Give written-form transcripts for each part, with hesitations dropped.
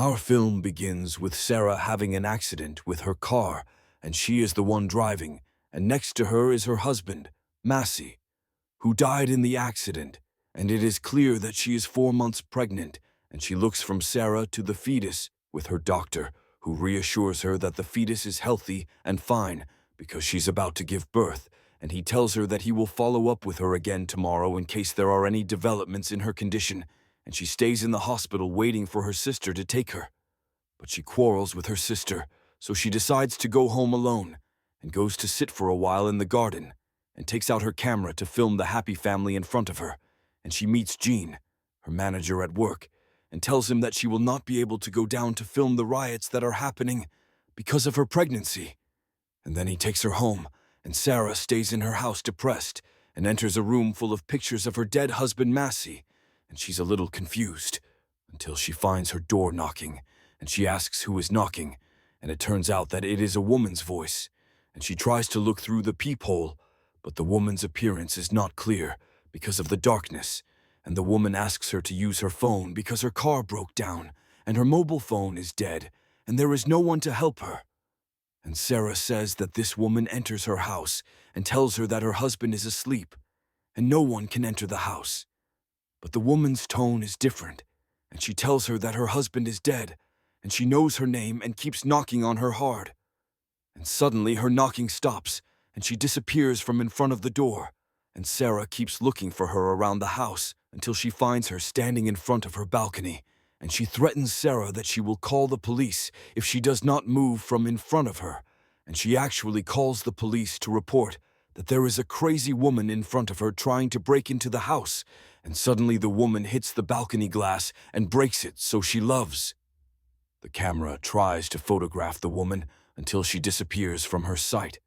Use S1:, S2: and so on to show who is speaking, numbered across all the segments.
S1: Our film begins with Sarah having an accident with her car, and she is the one driving, and next to her is her husband, Massey, who died in the accident, and it is clear that she is 4 months pregnant, and she looks from Sarah to the fetus with her doctor, who reassures her that the fetus is healthy and fine because she's about to give birth, and he tells her that he will follow up with her again tomorrow in case there are any developments in her condition, and she stays in the hospital waiting for her sister to take her. But she quarrels with her sister, so she decides to go home alone and goes to sit for a while in the garden and takes out her camera to film the happy family in front of her, and she meets Gene, her manager at work, and tells him that she will not be able to go down to film the riots that are happening because of her pregnancy. And then he takes her home, and Sarah stays in her house depressed and enters a room full of pictures of her dead husband Massey, and she's a little confused until she finds her door knocking, and she asks who is knocking, and it turns out that it is a woman's voice, and she tries to look through the peephole, but the woman's appearance is not clear because of the darkness, and the woman asks her to use her phone because her car broke down, and her mobile phone is dead, and there is no one to help her. And Sarah says that this woman enters her house and tells her that her husband is asleep, and no one can enter the house. But the woman's tone is different, and she tells her that her husband is dead, and she knows her name and keeps knocking on her hard. And suddenly her knocking stops, and she disappears from in front of the door, and Sarah keeps looking for her around the house until she finds her standing in front of her balcony, and she threatens Sarah that she will call the police if she does not move from in front of her, and she actually calls the police to report that there is a crazy woman in front of her trying to break into the house, and suddenly the woman hits the balcony glass and breaks it so she loves. The camera tries to photograph the woman until she disappears from her sight.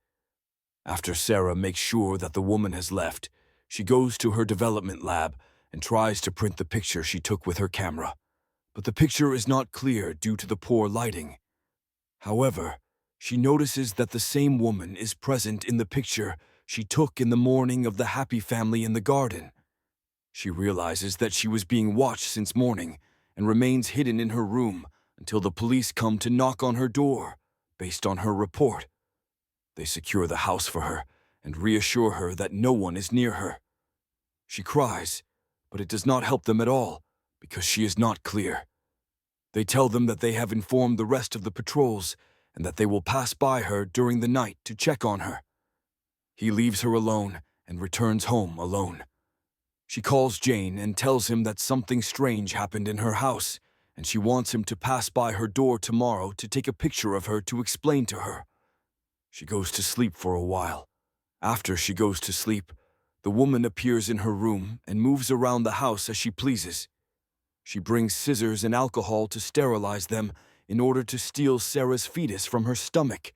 S1: After Sarah makes sure that the woman has left, she goes to her development lab and tries to print the picture she took with her camera. But the picture is not clear due to the poor lighting. However, she notices that the same woman is present in the picture she took in the morning of the happy family in the garden. She realizes that she was being watched since morning and remains hidden in her room until the police come to knock on her door, based on her report. They secure the house for her and reassure her that no one is near her. She cries, but it does not help them at all because she is not clear. They tell them that they have informed the rest of the patrols and that they will pass by her during the night to check on her. He leaves her alone and returns home alone. She calls Jane and tells him that something strange happened in her house, and she wants him to pass by her door tomorrow to take a picture of her to explain to her. She goes to sleep for a while. After she goes to sleep, the woman appears in her room and moves around the house as she pleases. She brings scissors and alcohol to sterilize them in order to steal Sarah's fetus from her stomach.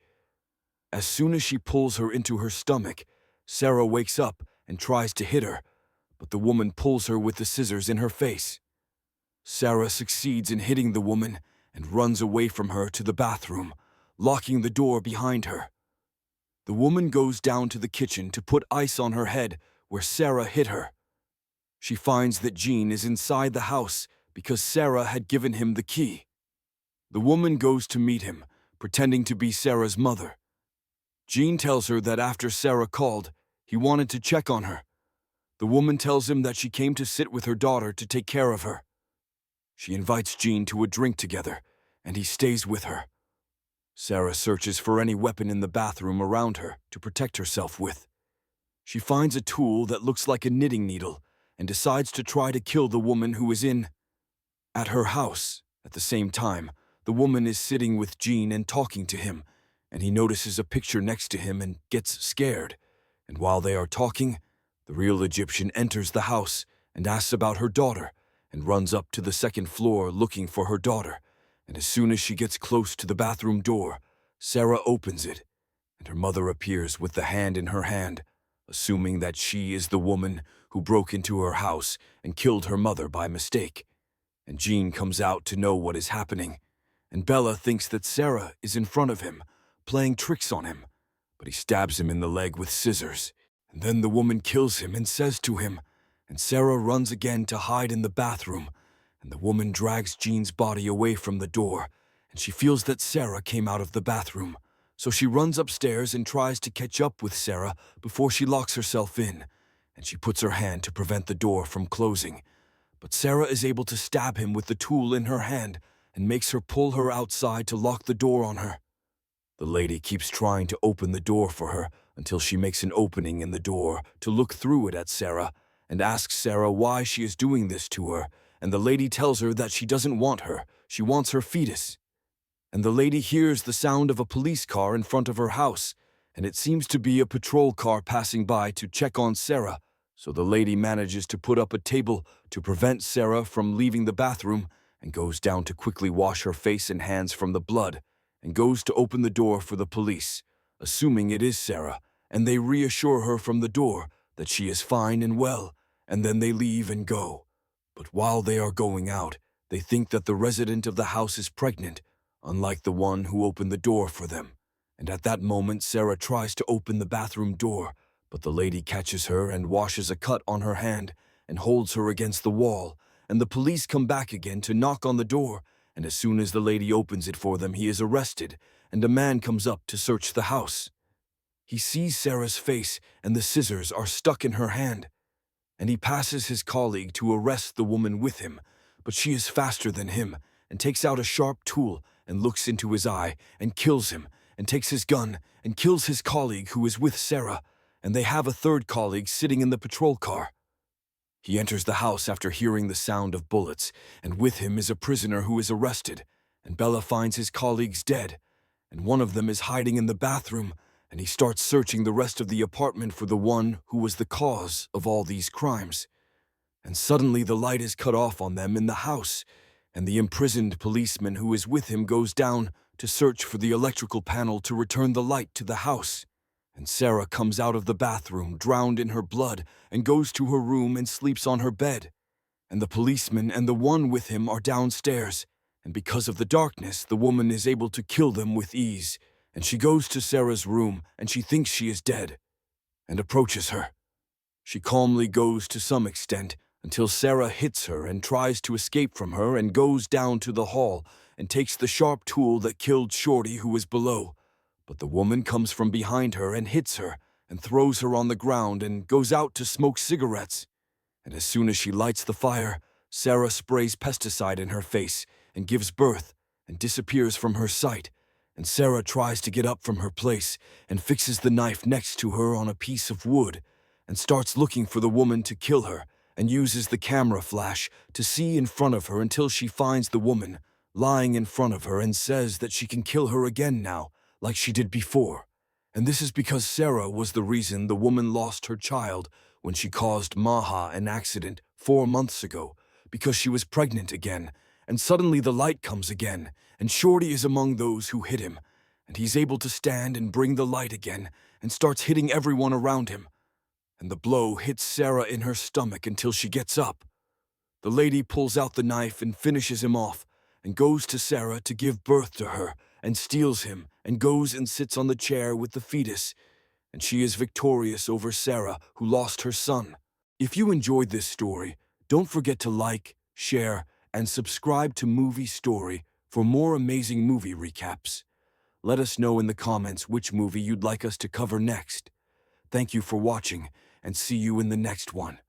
S1: As soon as she pulls her into her stomach, Sarah wakes up and tries to hit her, but the woman pulls her with the scissors in her face. Sarah succeeds in hitting the woman and runs away from her to the bathroom, locking the door behind her. The woman goes down to the kitchen to put ice on her head where Sarah hit her. She finds that Gene is inside the house because Sarah had given him the key. The woman goes to meet him, pretending to be Sarah's mother. Gene tells her that after Sarah called, he wanted to check on her. The woman tells him that she came to sit with her daughter to take care of her. She invites Gene to a drink together, and he stays with her. Sarah searches for any weapon in the bathroom around her to protect herself with. She finds a tool that looks like a knitting needle and decides to try to kill the woman who is at her house. At the same time, the woman is sitting with Gene and talking to him, and he notices a picture next to him and gets scared. And while they are talking, the real Egyptian enters the house and asks about her daughter and runs up to the second floor looking for her daughter. And as soon as she gets close to the bathroom door, Sarah opens it, and her mother appears with the hand in her hand, assuming that she is the woman who broke into her house and killed her mother by mistake. And Gene comes out to know what is happening, and Bella thinks that Sarah is in front of him, playing tricks on him, but he stabs him in the leg with scissors. And then the woman kills him and says to him, and Sarah runs again to hide in the bathroom, and the woman drags Jean's body away from the door, and she feels that Sarah came out of the bathroom. So she runs upstairs and tries to catch up with Sarah before she locks herself in, and she puts her hand to prevent the door from closing. But Sarah is able to stab him with the tool in her hand and makes her pull her outside to lock the door on her. The lady keeps trying to open the door for her until she makes an opening in the door to look through it at Sarah and asks Sarah why she is doing this to her, and the lady tells her that she doesn't want her, she wants her fetus. And the lady hears the sound of a police car in front of her house, and it seems to be a patrol car passing by to check on Sarah, so the lady manages to put up a table to prevent Sarah from leaving the bathroom and goes down to quickly wash her face and hands from the blood, and goes to open the door for the police, assuming it is Sarah, and they reassure her from the door that she is fine and well, and then they leave and go. But while they are going out, they think that the resident of the house is pregnant, unlike the one who opened the door for them. And at that moment, Sarah tries to open the bathroom door, but the lady catches her and washes a cut on her hand and holds her against the wall, and the police come back again to knock on the door, and as soon as the lady opens it for them, he is arrested, and a man comes up to search the house. He sees Sarah's face, and the scissors are stuck in her hand, and he passes his colleague to arrest the woman with him, but she is faster than him, and takes out a sharp tool and looks into his eye and kills him, and takes his gun and kills his colleague who is with Sarah, and they have a third colleague sitting in the patrol car. He enters the house after hearing the sound of bullets, and with him is a prisoner who is arrested, and Bella finds his colleagues dead, and one of them is hiding in the bathroom, and he starts searching the rest of the apartment for the one who was the cause of all these crimes. And suddenly the light is cut off on them in the house, and the imprisoned policeman who is with him goes down to search for the electrical panel to return the light to the house. And Sarah comes out of the bathroom, drowned in her blood, and goes to her room and sleeps on her bed. And the policeman and the one with him are downstairs, and because of the darkness, the woman is able to kill them with ease. And she goes to Sarah's room, and she thinks she is dead, and approaches her. She calmly goes to some extent, until Sarah hits her and tries to escape from her and goes down to the hall and takes the sharp tool that killed Shorty who was below. But the woman comes from behind her and hits her and throws her on the ground and goes out to smoke cigarettes. And as soon as she lights the fire, Sarah sprays pesticide in her face and gives birth and disappears from her sight. And Sarah tries to get up from her place and fixes the knife next to her on a piece of wood and starts looking for the woman to kill her and uses the camera flash to see in front of her until she finds the woman lying in front of her and says that she can kill her again now, like she did before. And this is because Sarah was the reason the woman lost her child when she caused Maha an accident 4 months ago, because she was pregnant again, and suddenly the light comes again, and Shorty is among those who hit him, and he's able to stand and bring the light again, and starts hitting everyone around him. And the blow hits Sarah in her stomach until she gets up. The lady pulls out the knife and finishes him off, and goes to Sarah to give birth to her, and steals him, and goes and sits on the chair with the fetus, and she is victorious over Sarah, who lost her son. If you enjoyed this story, don't forget to like, share, and subscribe to Movie Story for more amazing movie recaps. Let us know in the comments which movie you'd like us to cover next. Thank you for watching, and see you in the next one.